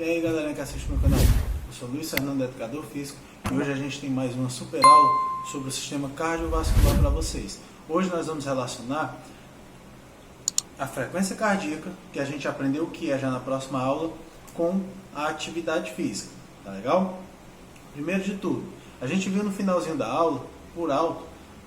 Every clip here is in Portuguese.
E aí galera que assiste meu canal, eu sou Luiz Fernando, educador físico, e hoje a gente tem mais uma super aula sobre o sistema cardiovascular para vocês. Hoje nós vamos relacionar a frequência cardíaca, que a gente aprendeu o que é já na próxima aula, com a atividade física, tá legal? Primeiro de tudo, a gente viu no finalzinho da aula, por alto,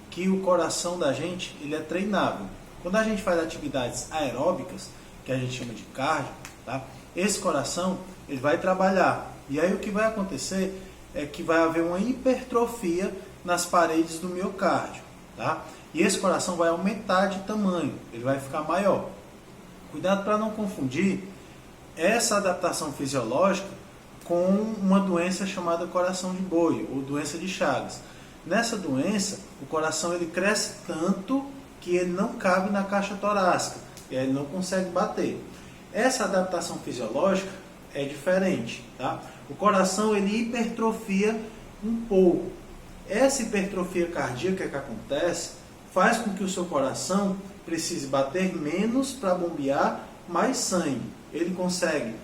que o coração da gente ele é treinável. Quando a gente faz atividades aeróbicas, que a gente chama de cardio, tá? Esse coração ele vai trabalhar. E aí o que vai acontecer é que vai haver uma hipertrofia nas paredes do miocárdio, tá? E esse coração vai aumentar de tamanho, ele vai ficar maior. Cuidado para não confundir essa adaptação fisiológica com uma doença chamada coração de boi ou doença de Chagas. Nessa doença, o coração ele cresce tanto que ele não cabe na caixa torácica, e aí ele não consegue bater. Essa adaptação fisiológica é diferente, tá? O coração ele hipertrofia um pouco. Essa hipertrofia cardíaca que acontece faz com que o seu coração precise bater menos para bombear mais sangue. Ele consegue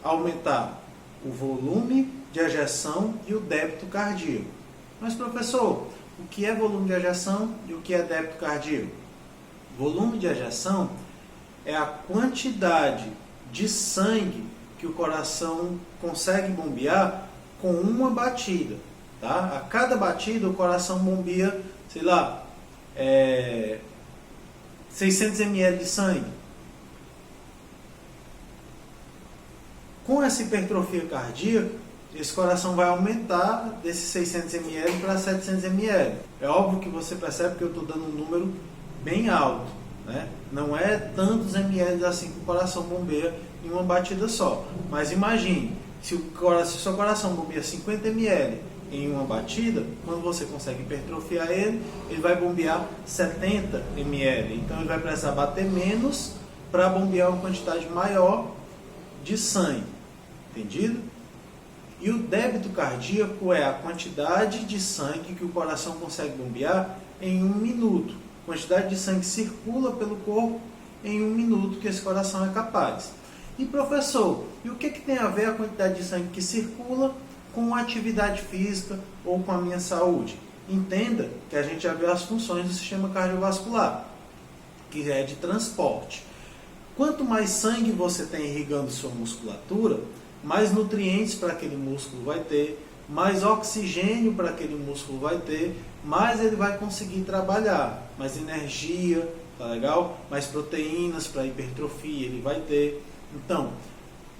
aumentar o volume de ejeção e o débito cardíaco. Mas professor, o que é volume de ejeção e o que é débito cardíaco? Volume de ejeção é a quantidade de sangue que o coração consegue bombear com uma batida, tá? A cada batida o coração bombea, sei lá, 600 ml de sangue. Com essa hipertrofia cardíaca, esse coração vai aumentar desses 600 ml para 700 ml. É óbvio que você percebe que eu estou dando um número bem alto, né? Não é tantos ml assim que o coração bombeia em uma batida só. Mas imagine, se o seu coração bombeia 50 ml em uma batida, quando você consegue hipertrofiar ele, ele vai bombear 70 ml. Então ele vai precisar bater menos para bombear uma quantidade maior de sangue. Entendido? E o débito cardíaco é a quantidade de sangue que o coração consegue bombear em 1 minuto. Quantidade de sangue circula pelo corpo em 1 minuto que esse coração é capaz. E professor, e o que tem a ver a quantidade de sangue que circula com a atividade física ou com a minha saúde? Entenda que a gente já viu as funções do sistema cardiovascular, que é de transporte. Quanto mais sangue você tem irrigando sua musculatura, mais nutrientes para aquele músculo vai ter, mais oxigênio para aquele músculo vai ter, mais ele vai conseguir trabalhar, mais energia, tá legal? Mais proteínas para hipertrofia ele vai ter. Então,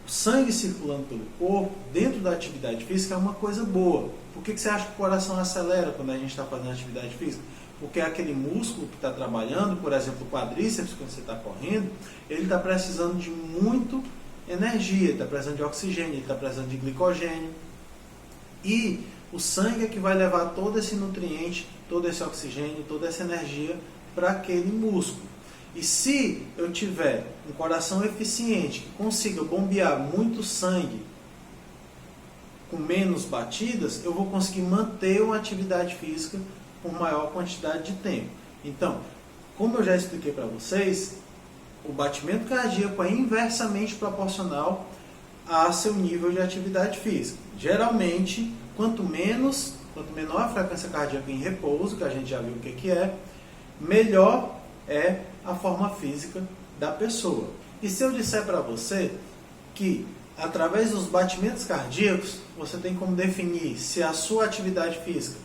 o sangue circulando pelo corpo, dentro da atividade física, é uma coisa boa. Por que você acha que o coração acelera quando a gente está fazendo atividade física? Porque aquele músculo que está trabalhando, por exemplo, o quadríceps, quando você está correndo, ele está precisando de muito energia, ele está precisando de oxigênio, ele está precisando de glicogênio. E o sangue é que vai levar todo esse nutriente, todo esse oxigênio, toda essa energia para aquele músculo. E se eu tiver um coração eficiente, que consiga bombear muito sangue com menos batidas, eu vou conseguir manter uma atividade física por maior quantidade de tempo. Então, como eu já expliquei para vocês, o batimento cardíaco é inversamente proporcional a seu nível de atividade física. Geralmente, quanto menor a frequência cardíaca em repouso, que a gente já viu o que é, melhor é a forma física da pessoa. E se eu disser para você que através dos batimentos cardíacos você tem como definir se a sua atividade física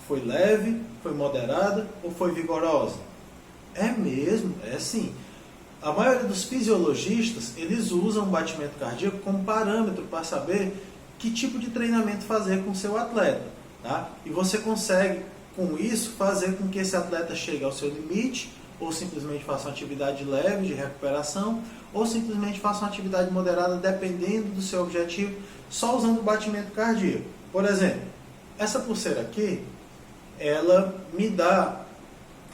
foi leve, foi moderada ou foi vigorosa? É mesmo, é sim. A maioria dos fisiologistas, eles usam o batimento cardíaco como parâmetro para saber que tipo de treinamento fazer com o seu atleta, tá? E você consegue, com isso, fazer com que esse atleta chegue ao seu limite, ou simplesmente faça uma atividade leve de recuperação, ou simplesmente faça uma atividade moderada, dependendo do seu objetivo, só usando o batimento cardíaco. Por exemplo, essa pulseira aqui, ela me dá,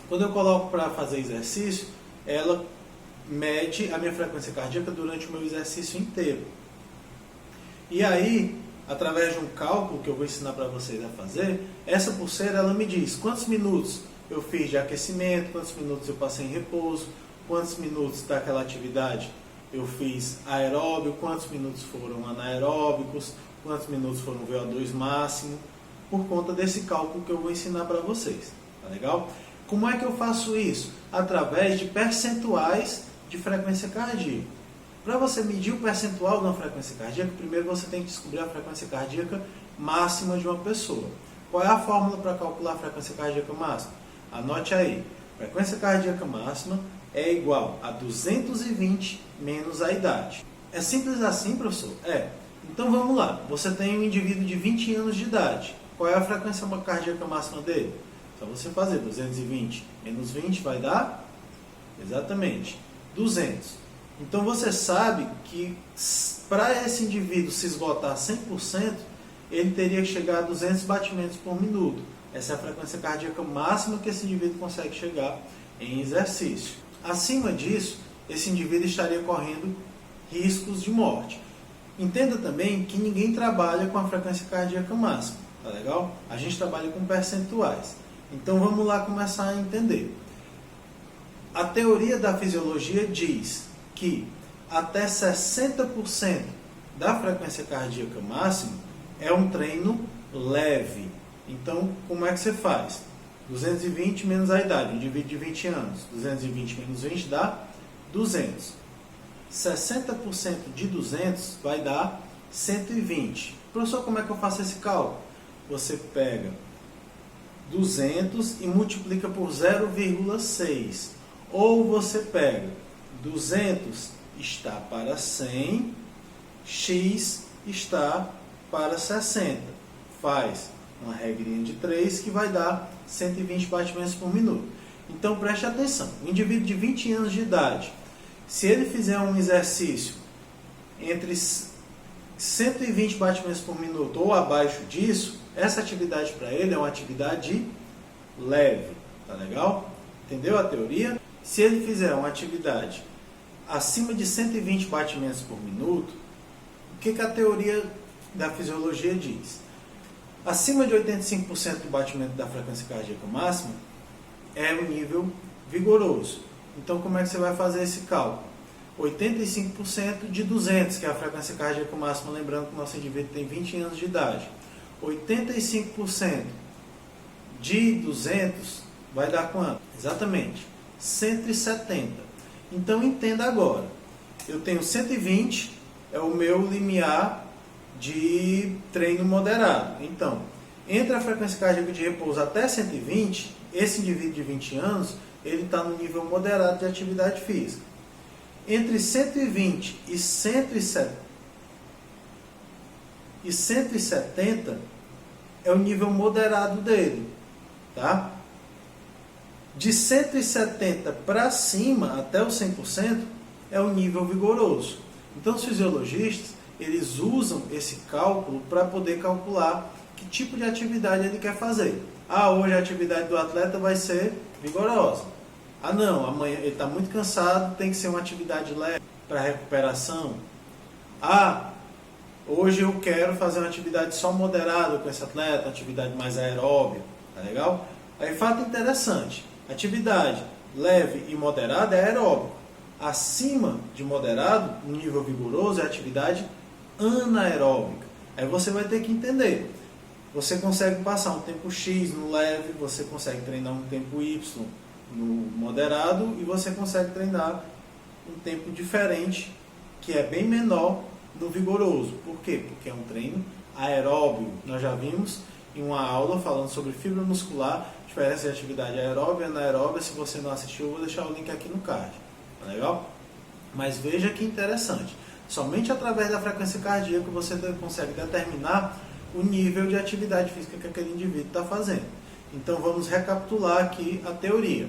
quando eu coloco para fazer exercício, ela mede a minha frequência cardíaca durante o meu exercício inteiro. E aí, através de um cálculo que eu vou ensinar para vocês a fazer, essa pulseira ela me diz quantos minutos eu fiz de aquecimento, quantos minutos eu passei em repouso, quantos minutos daquela atividade eu fiz aeróbio, quantos minutos foram anaeróbicos, quantos minutos foram VO2 máximo, por conta desse cálculo que eu vou ensinar para vocês. Tá legal? Como é que eu faço isso? Através de percentuais de frequência cardíaca. Para você medir o percentual de uma frequência cardíaca, primeiro você tem que descobrir a frequência cardíaca máxima de uma pessoa. Qual é a fórmula para calcular a frequência cardíaca máxima? Anote aí. Frequência cardíaca máxima é igual a 220 menos a idade. É simples assim, professor? É. Então vamos lá. Você tem um indivíduo de 20 anos de idade. Qual é a frequência cardíaca máxima dele? Só você fazer 220 menos 20 vai dar? Exatamente, 200. Então você sabe que para esse indivíduo se esgotar 100%, ele teria que chegar a 200 batimentos por minuto. Essa é a frequência cardíaca máxima que esse indivíduo consegue chegar em exercício. Acima disso, esse indivíduo estaria correndo riscos de morte. Entenda também que ninguém trabalha com a frequência cardíaca máxima, tá legal? A gente trabalha com percentuais. Então vamos lá começar a entender. A teoria da fisiologia diz que até 60% da frequência cardíaca máxima é um treino leve. Então, como é que você faz? 220 menos a idade, um indivíduo de 20 anos. 220 menos 20 dá 200. 60% de 200 vai dar 120. Professor, como é que eu faço esse cálculo? Você pega 200 e multiplica por 0,6. Ou você pega 200 está para 100, x está para 60. Faz uma regrinha de 3 que vai dar 120 batimentos por minuto. Então preste atenção, um indivíduo de 20 anos de idade, se ele fizer um exercício entre 120 batimentos por minuto ou abaixo disso, essa atividade para ele é uma atividade leve, tá legal? Entendeu a teoria? Se ele fizer uma atividade acima de 120 batimentos por minuto, o que a teoria da fisiologia diz? Acima de 85% do batimento da frequência cardíaca máxima é um nível vigoroso. Então, como é que você vai fazer esse cálculo? 85% de 200, que é a frequência cardíaca máxima, lembrando que o nosso indivíduo tem 20 anos de idade. 85% de 200 vai dar quanto? Exatamente, 170. Então, entenda agora. Eu tenho 120, é o meu limiar de treino moderado. Então, entre a frequência cardíaca de repouso até 120, esse indivíduo de 20 anos, ele está no nível moderado de atividade física. Entre 120 e 170 é o nível moderado dele, tá? De 170 para cima, até o 100%, é o nível vigoroso. Então, os fisiologistas, eles usam esse cálculo para poder calcular que tipo de atividade ele quer fazer. Ah, hoje a atividade do atleta vai ser vigorosa. Ah, não, amanhã ele está muito cansado, tem que ser uma atividade leve para recuperação. Ah, hoje eu quero fazer uma atividade só moderada com esse atleta, atividade mais aeróbica, tá legal? Aí, fato interessante, atividade leve e moderada é aeróbico. Acima de moderado, no nível vigoroso, é atividade anaeróbica. Aí você vai ter que entender. Você consegue passar um tempo X no leve, você consegue treinar um tempo Y no moderado e você consegue treinar um tempo diferente, que é bem menor, no vigoroso. Por quê? Porque é um treino aeróbio. Nós já vimos em uma aula falando sobre fibra muscular, diferença de atividade aeróbia e anaeróbia. Se você não assistiu, eu vou deixar o link aqui no card. Tá legal? Mas veja que interessante. Somente através da frequência cardíaca você consegue determinar o nível de atividade física que aquele indivíduo está fazendo. Então vamos recapitular aqui a teoria.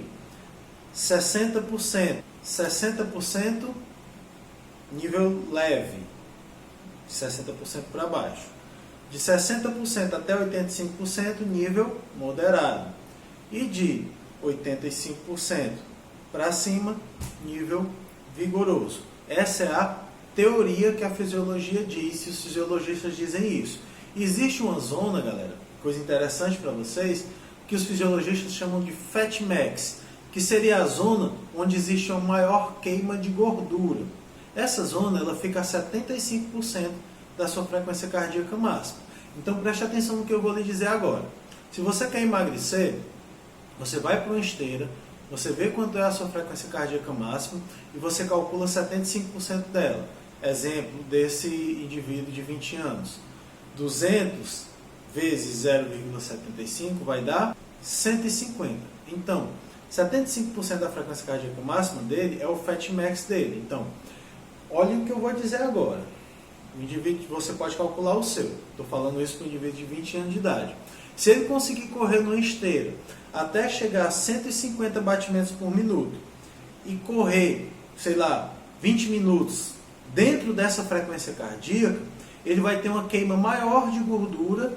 60% nível leve, de 60% para baixo. De 60% até 85% nível moderado. E de 85% para cima, nível vigoroso. Essa é a teoria que a fisiologia diz, e os fisiologistas dizem isso. Existe uma zona, galera, coisa interessante para vocês, que os fisiologistas chamam de Fat Max, que seria a zona onde existe uma maior queima de gordura. Essa zona ela fica a 75% da sua frequência cardíaca máxima. Então preste atenção no que eu vou lhe dizer agora. Se você quer emagrecer, você vai para uma esteira, você vê quanto é a sua frequência cardíaca máxima e você calcula 75% dela. Exemplo desse indivíduo de 20 anos. 200 vezes 0,75 vai dar 150. Então, 75% da frequência cardíaca máxima dele é o Fat Max dele. Então, olha o que eu vou dizer agora. O indivíduo, você pode calcular o seu. Estou falando isso para um indivíduo de 20 anos de idade. Se ele conseguir correr numa esteira até chegar a 150 batimentos por minuto e correr, sei lá, 20 minutos dentro dessa frequência cardíaca, ele vai ter uma queima maior de gordura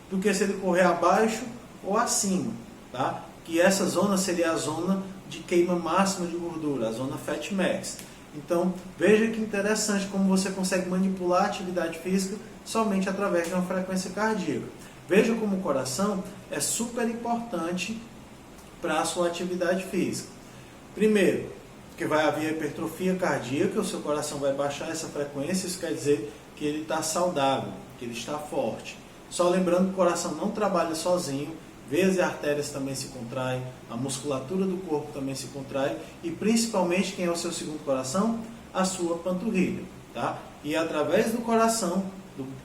do que se ele correr abaixo ou acima, tá? Que essa zona seria a zona de queima máxima de gordura, a zona Fat Max. Então, veja que interessante como você consegue manipular a atividade física somente através de uma frequência cardíaca. Veja como o coração é super importante para a sua atividade física. Primeiro, que vai haver hipertrofia cardíaca, o seu coração vai baixar essa frequência, isso quer dizer que ele está saudável, que ele está forte. Só lembrando que o coração não trabalha sozinho, veias e artérias também se contraem, a musculatura do corpo também se contrai e principalmente quem é o seu segundo coração? A sua panturrilha, tá? E através do coração,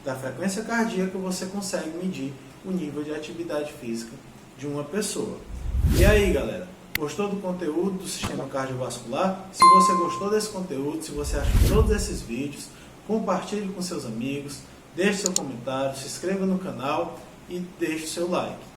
da frequência cardíaca, você consegue medir o nível de atividade física de uma pessoa. E aí, galera? Gostou do conteúdo do sistema cardiovascular? Se você gostou desse conteúdo, se você acha todos esses vídeos, compartilhe com seus amigos, deixe seu comentário, se inscreva no canal e deixe seu like.